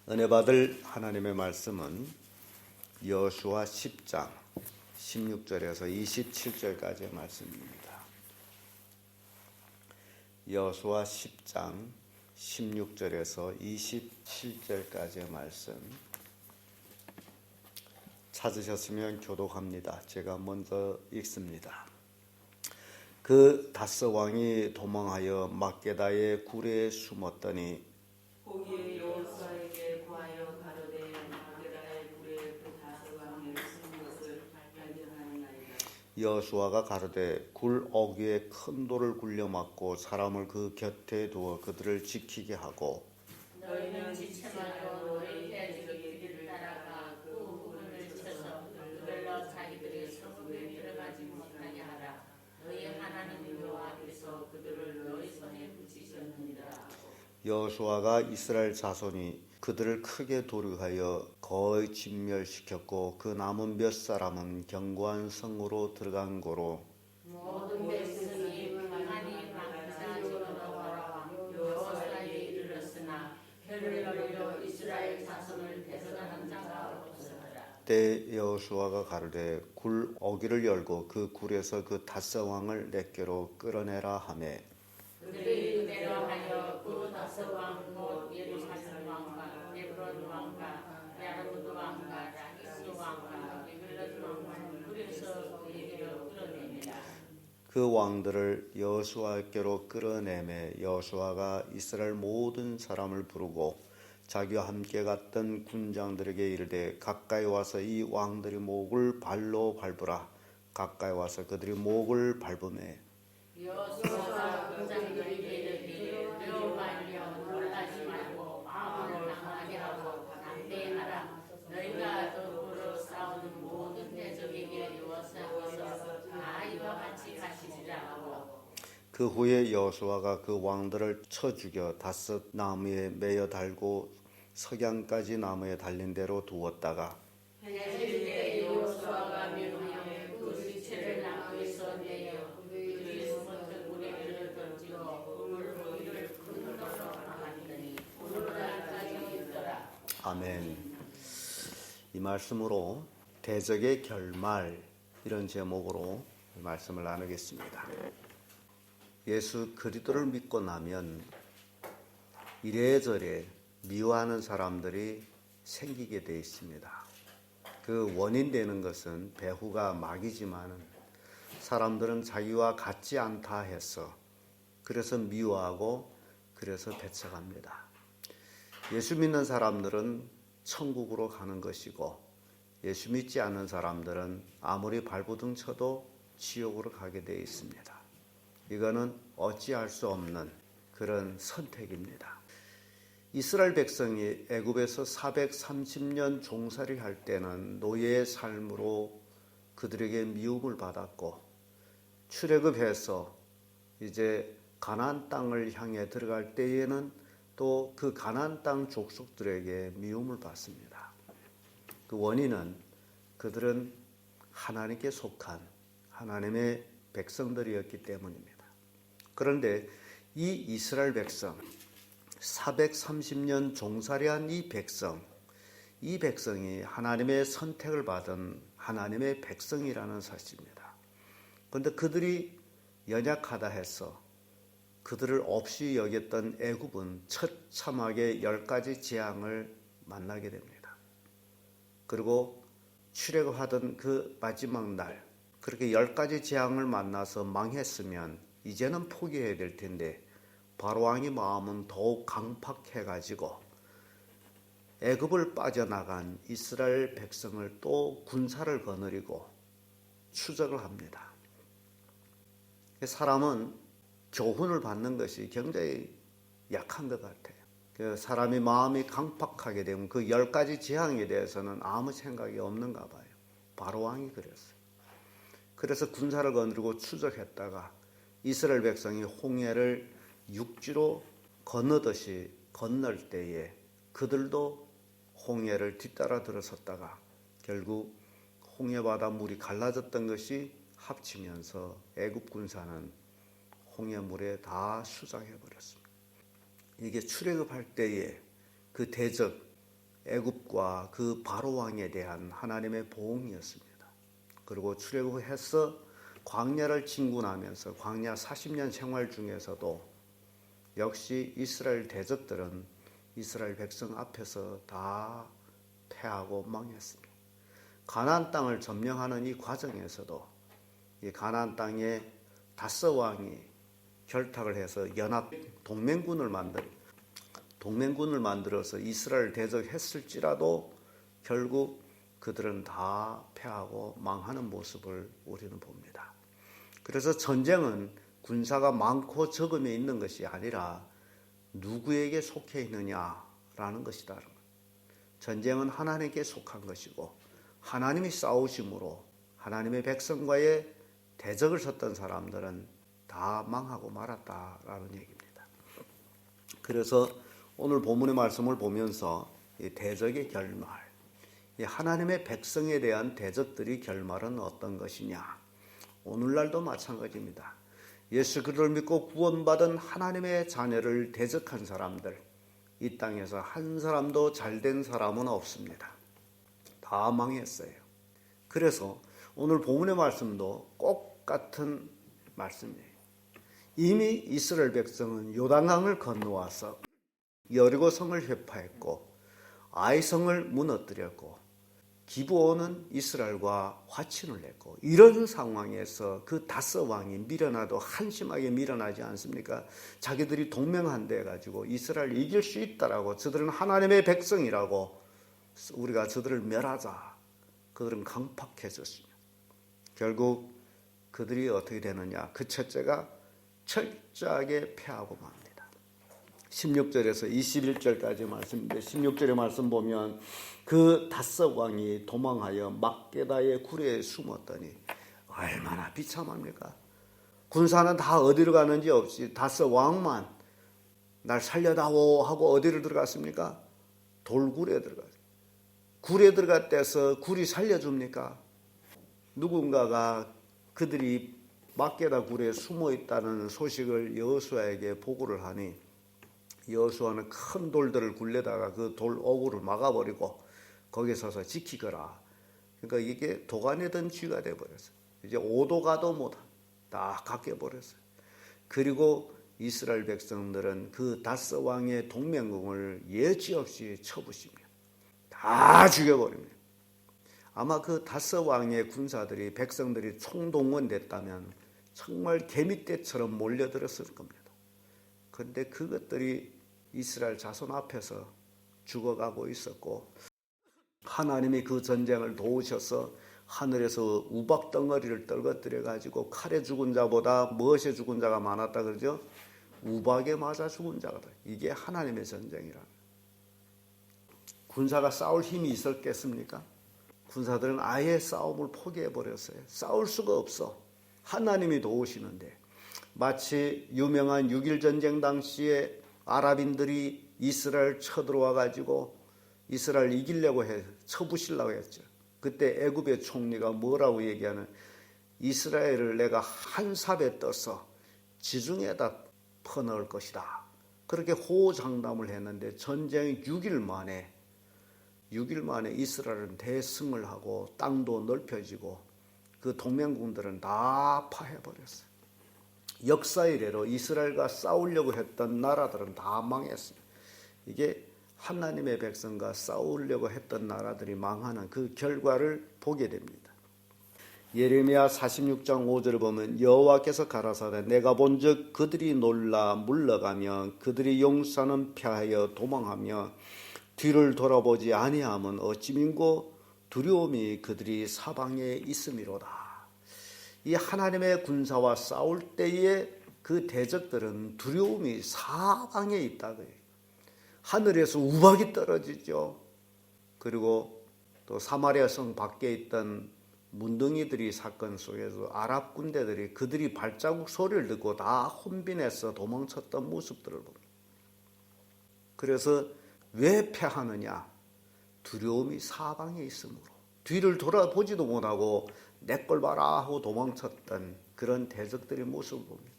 은혜 받을 하나님의 말씀은 여호수아 10장 16절에서 27절까지의 말씀입니다. 여호수아 10장 16절에서 27절까지의 말씀 찾으셨으면 교독합니다. 제가 먼저 읽습니다. 그 다스 왕이 도망하여 막게다의 굴에 숨었더니 거기에 여호수아에게 구하여 가로되 막게다의 굴에 그 다스 왕이 숨은 것을 발견하니이다. 여호수아가 가로되 굴 어귀에 큰 돌을 굴려 막고 사람을 그 곁에 두어 그들을 지키게 하고 너희는 지체마로 너희 해적의 길을 따라가 그 부분을 쳐서 그들로 자기들의 성읍에 들어가지 못하게 하라. 너희 하나님 여호와 앞에서 그들을 너희 손에 붙이셨느니라. 여호수아가 이스라엘 자손이 그들을 크게 도륙하여 거의 진멸시켰고 그 남은 몇 사람은 견고한 성으로 들어간 고로 모든 백성이 많이 망자지고 나와 여호수아에게 이르렀으나 혀를 벌려 이스라엘 자손을 대적하는 자가 없었더라. 때 여호수아가 가로되 굴 어귀를 열고 그 굴에서 그 다스 왕을 내게로 끌어내라 하매 그들이 그대로 하여 그 다스 왕 곧 예루살렘 왕과 에브론 왕과 야르무드 왕과 라기스 왕과 에글렛 왕을 굴에서 그에게로 끌어내니라. 그 왕들을 여호수아께로 끌어내매 여호수아가 이스라엘 모든 사람을 부르고 자기와 함께 갔던 군장들에게 이르되 가까이 와서 이 왕들의 목을 발로 밟으라. 가까이 와서 그들이 목을 밟으매 여호수아가 군장들에게 이르되 너 말려 놀라지 말고 마음을 강하게 하고 담대하라. 너희가 더불어 싸우는 모든 대적에게 여호수아께서 다 이와 같이 가시리라 하고 그 후에 여호수아가 그 왕들을 쳐 죽여 다스 나무에 매어 달고 석양까지 나무에 달린 대로 두었다가 해질 때 여호수아가 명하여 그 시체를 나무에서 내어 그들이 숨었던 무리를 던지고 물 위를 큰 돌로 막았더니 오늘날까지 있더라. 아멘. 이 말씀으로 대적의 결말 이런 제목으로 말씀을 나누겠습니다. 예수 그리스도를 믿고 나면 이래저래 미워하는 사람들이 생기게 되어 있습니다. 그 원인 되는 것은 배후가 마귀지만 사람들은 자기와 같지 않다 해서 그래서 미워하고 그래서 배척합니다. 예수 믿는 사람들은 천국으로 가는 것이고 예수 믿지 않는 사람들은 아무리 발버둥 쳐도 지옥으로 가게 되어 있습니다. 이거는 어찌할 수 없는 그런 선택입니다. 이스라엘 백성이 애굽에서 430년 종살이 할 때는 노예의 삶으로 그들에게 미움을 받았고 출애굽해서 이제 가나안 땅을 향해 들어갈 때에는 또 그 가나안 땅 족속들에게 미움을 받습니다. 그 원인은 그들은 하나님께 속한 하나님의 백성들이었기 때문입니다. 그런데 이 이스라엘 백성 430년 종살이한 이 백성이 하나님의 선택을 받은 하나님의 백성이라는 사실입니다. 그런데 그들이 연약하다 해서 그들을 없이 여겼던 애굽은 처참하게 10가지 재앙을 만나게 됩니다. 그리고 출애굽하던 그 마지막 날 그렇게 10가지 재앙을 만나서 망했으면 이제는 포기해야 될 텐데 바로왕의 마음은 더욱 강팍해가지고 애굽을 빠져나간 이스라엘 백성을 또 군사를 거느리고 추적을 합니다. 사람은 교훈을 받는 것이 굉장히 약한 것 같아요. 사람이 마음이 강팍하게 되면 그 10가지 재앙에 대해서는 아무 생각이 없는가 봐요. 바로왕이 그랬어요. 그래서 군사를 거느리고 추적했다가 이스라엘 백성이 홍해를 육지로 건너듯이 건널 때에 그들도 홍해를 뒤따라 들어섰다가 결국 홍해바다 물이 갈라졌던 것이 합치면서 애굽 군사는 홍해물에 다 수장해 버렸습니다. 이게 출애굽할 때에 그 대적 애굽과 그 바로 왕에 대한 하나님의 보응이었습니다. 그리고 출애굽해서 광야를 진군하면서 광야 40년 생활 중에서도 역시 이스라엘 대적들은 이스라엘 백성 앞에서 다 패하고 망했습니다. 가나안 땅을 점령하는 이 과정에서도 이 가나안 땅에 다섯 왕이 결탁을 해서 연합 동맹군을 만들어서 이스라엘 대적했을지라도 결국 그들은 다 패하고 망하는 모습을 우리는 봅니다. 그래서 전쟁은 군사가 많고 적음에 있는 것이 아니라 누구에게 속해 있느냐라는 것이다. 전쟁은 하나님께 속한 것이고 하나님이 싸우심으로 하나님의 백성과의 대적을 섰던 사람들은 다 망하고 말았다라는 얘기입니다. 그래서 오늘 본문의 말씀을 보면서 이 대적의 결말, 이 하나님의 백성에 대한 대적들의 결말은 어떤 것이냐? 오늘날도 마찬가지입니다. 예수 그리스도를 믿고 구원받은 하나님의 자녀를 대적한 사람들, 이 땅에서 한 사람도 잘된 사람은 없습니다. 다 망했어요. 그래서 오늘 본문의 말씀도 똑같은 말씀이에요. 이미 이스라엘 백성은 요단강을 건너와서 여리고 성을 회파했고 아이성을 무너뜨렸고 기브온은 이스라엘과 화친을 냈고 이런 상황에서 그 다섯 왕이 밀어나도 한심하게 밀어나지 않습니까? 자기들이 동맹한대 가지고 이스라엘 이길 수 있다라고 저들은 하나님의 백성이라고 우리가 저들을 멸하자. 그들은 강팍해졌습니다. 결국 그들이 어떻게 되느냐? 그 첫째가 철저하게 패하고 맙니다. 16절에서 21절까지 말씀인데 16절의 말씀 보면 그 다섯 왕이 도망하여 막게다의 굴에 숨었더니 얼마나 비참합니까? 군사는 다 어디로 가는지 없이 다섯 왕만 날 살려다오 하고 어디를 들어갔습니까? 돌굴에 들어갔어요. 굴에 들어갔대서 굴이 살려줍니까? 누군가가 그들이 막게다 굴에 숨어 있다는 소식을 여호수아에게 보고를 하니 여호수아는 큰 돌들을 굴려다가 그 돌 오구를 막아버리고 거기에 서서 지키거라. 그러니까 이게 도가내던 쥐가 돼버렸어요. 이제 오도 가도 못한 다 깎여버렸어요. 그리고 이스라엘 백성들은 그 다섯 왕의 동맹군을 예지없이 쳐부십니다. 다 죽여버립니다. 아마 그 다섯 왕의 군사들이 백성들이 총동원됐다면 정말 개미떼처럼 몰려들었을 겁니다. 그런데 그것들이 이스라엘 자손 앞에서 죽어가고 있었고 하나님이 그 전쟁을 도우셔서 하늘에서 우박 덩어리를 떨궈뜨려 가지고 칼에 죽은 자보다 무엇에 죽은 자가 많았다 그러죠? 우박에 맞아 죽은 자가. 이게 하나님의 전쟁이라. 군사가 싸울 힘이 있었겠습니까? 군사들은 아예 싸움을 포기해버렸어요. 싸울 수가 없어. 하나님이 도우시는데. 마치 유명한 6.1 전쟁 당시에 아랍인들이 이스라엘 쳐들어와 가지고 이스라엘 이기려고 쳐부시려고 했죠. 그때 애굽의 총리가 뭐라고 얘기하는, 이스라엘을 내가 한 삽에 떠서 지중해에다 퍼넣을 것이다. 그렇게 호장담을 했는데 전쟁 6일 만에 이스라엘은 대승을 하고 땅도 넓혀지고 그 동맹군들은 다 파해버렸어요. 역사 이래로 이스라엘과 싸우려고 했던 나라들은 다 망했습니다. 이게 하나님의 백성과 싸우려고 했던 나라들이 망하는 그 결과를 보게 됩니다. 예레미야 46장 5절을 보면 여호와께서 가라사대 내가 본즉 그들이 놀라 물러가며 그들이 용사는 패하여 도망하며 뒤를 돌아보지 아니함은 어찌 민고 두려움이 그들이 사방에 있음이로다. 이 하나님의 군사와 싸울 때에 그 대적들은 두려움이 사방에 있다고요. 하늘에서 우박이 떨어지죠. 그리고 또 사마리아 성 밖에 있던 문둥이들이 사건 속에서 아랍 군대들이 그들이 발자국 소리를 듣고 다 혼빈해서 도망쳤던 모습들을 봅니다. 그래서 왜 패하느냐? 두려움이 사방에 있으므로. 뒤를 돌아보지도 못하고 내 걸 봐라 하고 도망쳤던 그런 대적들의 모습을 봅니다.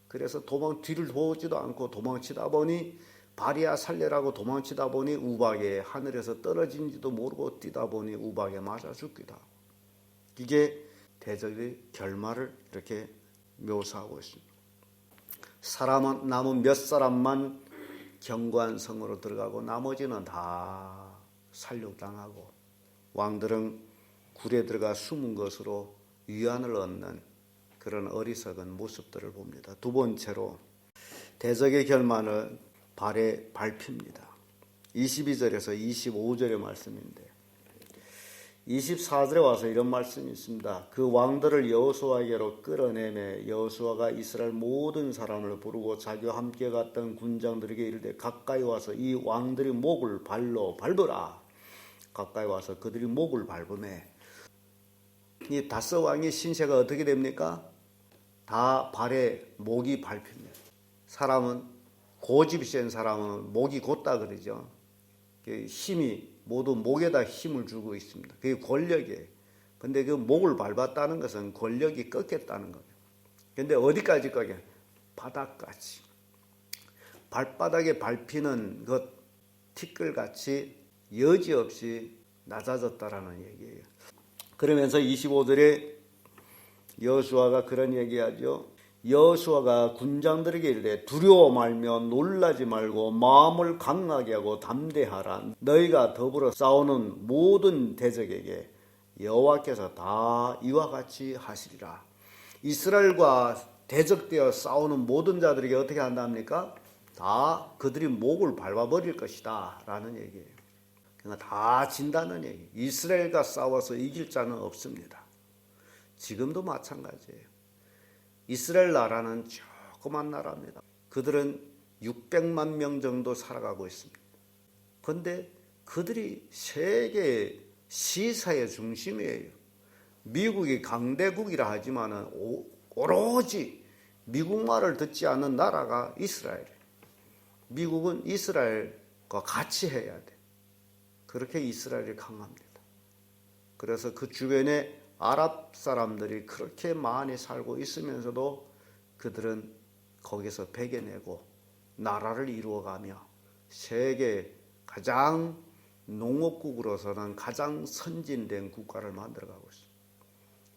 그래서 뒤를 보지도 않고 도망치다 보니 발이야 살려라고 도망치다 보니 우박에 하늘에서 떨어진지도 모르고 뛰다 보니 우박에 맞아 죽기도 하고. 이게 대적의 결말을 이렇게 묘사하고 있습니다. 사람은 남은 몇 사람만 견고한 성으로 들어가고 나머지는 다 살육당하고 왕들은 굴에 들어가 숨은 것으로 위안을 얻는 그런 어리석은 모습들을 봅니다. 두 번째로 대적의 결말은 발에 밟힙니다. 22절에서 25절의 말씀인데 24절에 와서 이런 말씀이 있습니다. 그 왕들을 여호수아에게로 끌어내매 여호수아가 이스라엘 모든 사람을 부르고 자기와 함께 갔던 군장들에게 이르되 가까이 와서 이 왕들이 목을 발로 밟으라. 가까이 와서 그들이 목을 밟으매 이 다섯 왕의 신세가 어떻게 됩니까? 다 발에 목이 밟힙니다. 사람은 고집이 센 사람은 목이 곧다 그러죠. 힘이 모두 목에다 힘을 주고 있습니다. 그게 권력이에요. 근데 그 목을 밟았다는 것은 권력이 꺾였다는 거예요. 근데 어디까지 꺾여? 바닥까지. 발바닥에 밟히는 것 티끌같이 여지없이 낮아졌다라는 얘기예요. 그러면서 25절에 여호수아가 그런 얘기하죠. 여호수아가 군장들에게 이르되 두려워 말며 놀라지 말고 마음을 강하게 하고 담대하라. 너희가 더불어 싸우는 모든 대적에게 여호와께서 다 이와 같이 하시리라. 이스라엘과 대적되어 싸우는 모든 자들에게 어떻게 한답니까? 다 그들이 목을 밟아버릴 것이다 라는 얘기예요. 그러니까 다 진다는 얘기예요. 이스라엘과 싸워서 이길 자는 없습니다. 지금도 마찬가지예요. 이스라엘 나라는 조그만 나라입니다. 그들은 600만 명 정도 살아가고 있습니다. 그런데 그들이 세계 시사의 중심이에요. 미국이 강대국이라 하지만 오로지 미국 말을 듣지 않는 나라가 이스라엘이에요. 미국은 이스라엘과 같이 해야 돼. 그렇게 이스라엘이 강합니다. 그래서 그 주변에 아랍 사람들이 그렇게 많이 살고 있으면서도 그들은 거기서 배겨내고 나라를 이루어가며 세계 가장 농업국으로서는 가장 선진된 국가를 만들어가고 있습니다.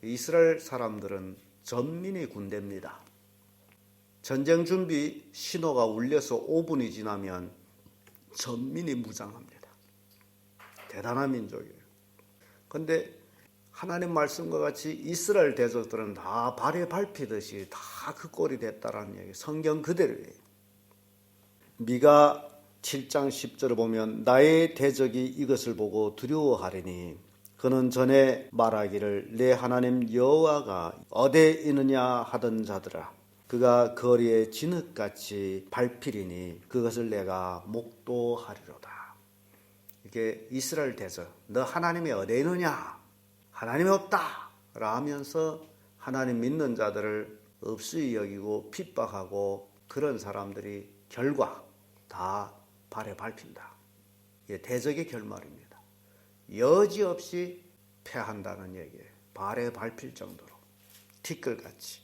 이스라엘 사람들은 전민이 군대입니다. 전쟁 준비 신호가 울려서 5분이 지나면 전민이 무장합니다. 대단한 민족이에요. 그런데 하나님 말씀과 같이 이스라엘 대적들은 다 발에 밟히듯이 다 그 꼴이 됐다라는 얘기, 성경 그대로예요. 미가 7장 10절을 보면 나의 대적이 이것을 보고 두려워하리니 그는 전에 말하기를 내 하나님 여호와가 어디에 있느냐 하던 자들아 그가 거리에 진흙같이 밟히리니 그것을 내가 목도하리로다. 이게 이스라엘 대적, 너 하나님이 어디에 있느냐? 하나님이 없다 라면서 하나님 믿는 자들을 없이 여기고 핍박하고 그런 사람들이 결과 다 발에 밟힌다. 이게 대적의 결말입니다. 여지없이 패한다는 얘기예요. 발에 밟힐 정도로 티끌같이.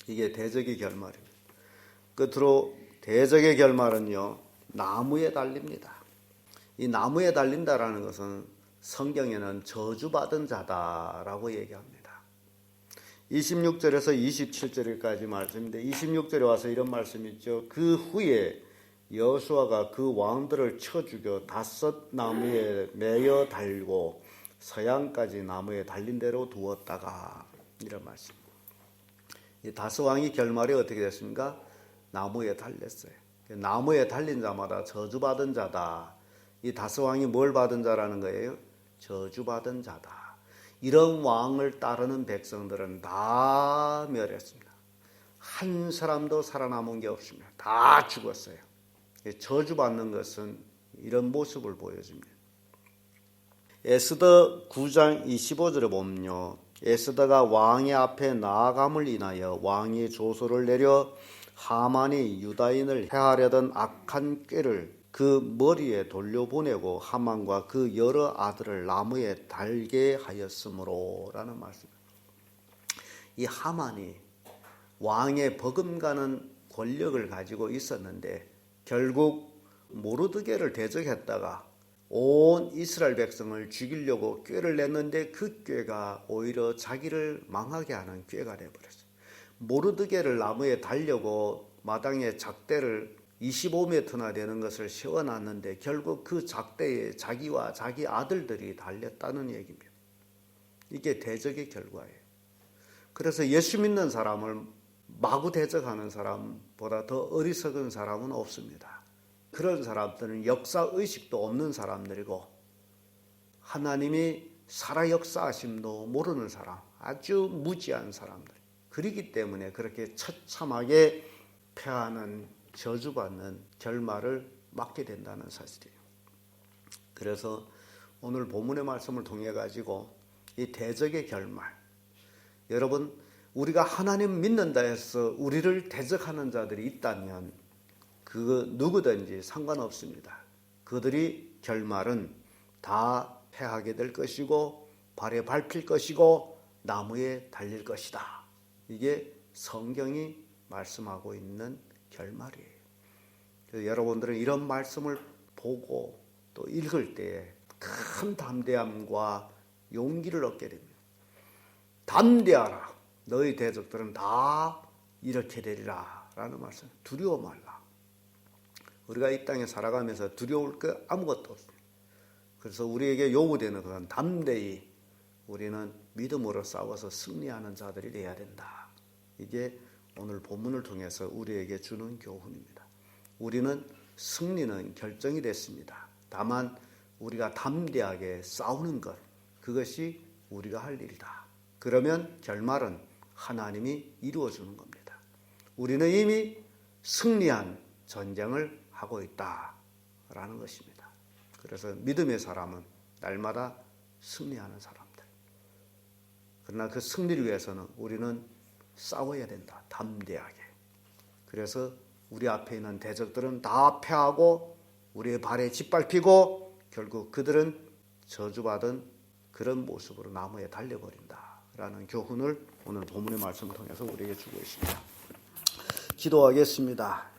이게 대적의 결말입니다. 끝으로 대적의 결말은요 나무에 달립니다. 이 나무에 달린다라는 것은 성경에는 저주받은 자다라고 얘기합니다. 26절에서 27절까지 말씀인데 26절에 와서 이런 말씀이 있죠. 그 후에 여호수아가 그 왕들을 쳐 죽여 다섯 나무에 매여 달고 서양까지 나무에 달린 대로 두었다가 이런 말씀. 이 다섯 왕이 결말이 어떻게 됐습니까? 나무에 달렸어요. 나무에 달린 자마다 저주받은 자다. 이 다섯 왕이 뭘 받은 자라는 거예요? 저주받은 자다. 이런 왕을 따르는 백성들은 다 멸했습니다. 한 사람도 살아남은 게 없습니다. 다 죽었어요. 저주받는 것은 이런 모습을 보여줍니다. 에스더 9장 25절에 보면요. 에스더가 왕의 앞에 나아감을 인하여 왕이 조소를 내려 하만이 유다인을 해하려던 악한 꾀를 그 머리에 돌려보내고 하만과 그 여러 아들을 나무에 달게 하였으므로 라는 말씀입니다. 이 하만이 왕의 버금가는 권력을 가지고 있었는데 결국 모르드게를 대적했다가 온 이스라엘 백성을 죽이려고 꾀를 냈는데 그 꾀가 오히려 자기를 망하게 하는 꾀가 되어버렸어요. 모르드게를 나무에 달려고 마당에 작대를 25m나 되는 것을 세워놨는데 결국 그 작대에 자기와 자기 아들들이 달렸다는 얘기입니다. 이게 대적의 결과예요. 그래서 예수 믿는 사람을 마구 대적하는 사람보다 더 어리석은 사람은 없습니다. 그런 사람들은 역사의식도 없는 사람들이고 하나님이 살아 역사하심도 모르는 사람, 아주 무지한 사람들. 그렇기 때문에 그렇게 처참하게 패하는 저주받는 결말을 맞게 된다는 사실이에요. 그래서 오늘 본문의 말씀을 통해 가지고 이 대적의 결말, 여러분 우리가 하나님 믿는다 해서 우리를 대적하는 자들이 있다면 그 누구든지 상관없습니다. 그들이 결말은 다 패하게 될 것이고 발에 밟힐 것이고 나무에 달릴 것이다. 이게 성경이 말씀하고 있는 결말이에요. 그래서 여러분들은 이런 말씀을 보고 또 읽을 때에 큰 담대함과 용기를 얻게 됩니다. 담대하라. 너희 대적들은 다 이렇게 되리라 라는 말씀. 두려워 말라. 우리가 이 땅에 살아가면서 두려울 거 아무것도 없습니다. 그래서 우리에게 요구되는 것은 담대히 우리는 믿음으로 싸워서 승리하는 자들이 되어야 된다. 이게 오늘 본문을 통해서 우리에게 주는 교훈입니다. 우리는 승리는 결정이 됐습니다. 다만 우리가 담대하게 싸우는 것, 그것이 우리가 할 일이다. 그러면 결말은 하나님이 이루어주는 겁니다. 우리는 이미 승리한 전쟁을 하고 있다라는 것입니다. 그래서 믿음의 사람은 날마다 승리하는 사람들. 그러나 그 승리를 위해서는 우리는 싸워야 된다. 담대하게. 그래서 우리 앞에 있는 대적들은 다 패하고 우리의 발에 짓밟히고 결국 그들은 저주받은 그런 모습으로 나무에 달려버린다라는 교훈을 오늘 본문의 말씀을 통해서 우리에게 주고 있습니다. 기도하겠습니다.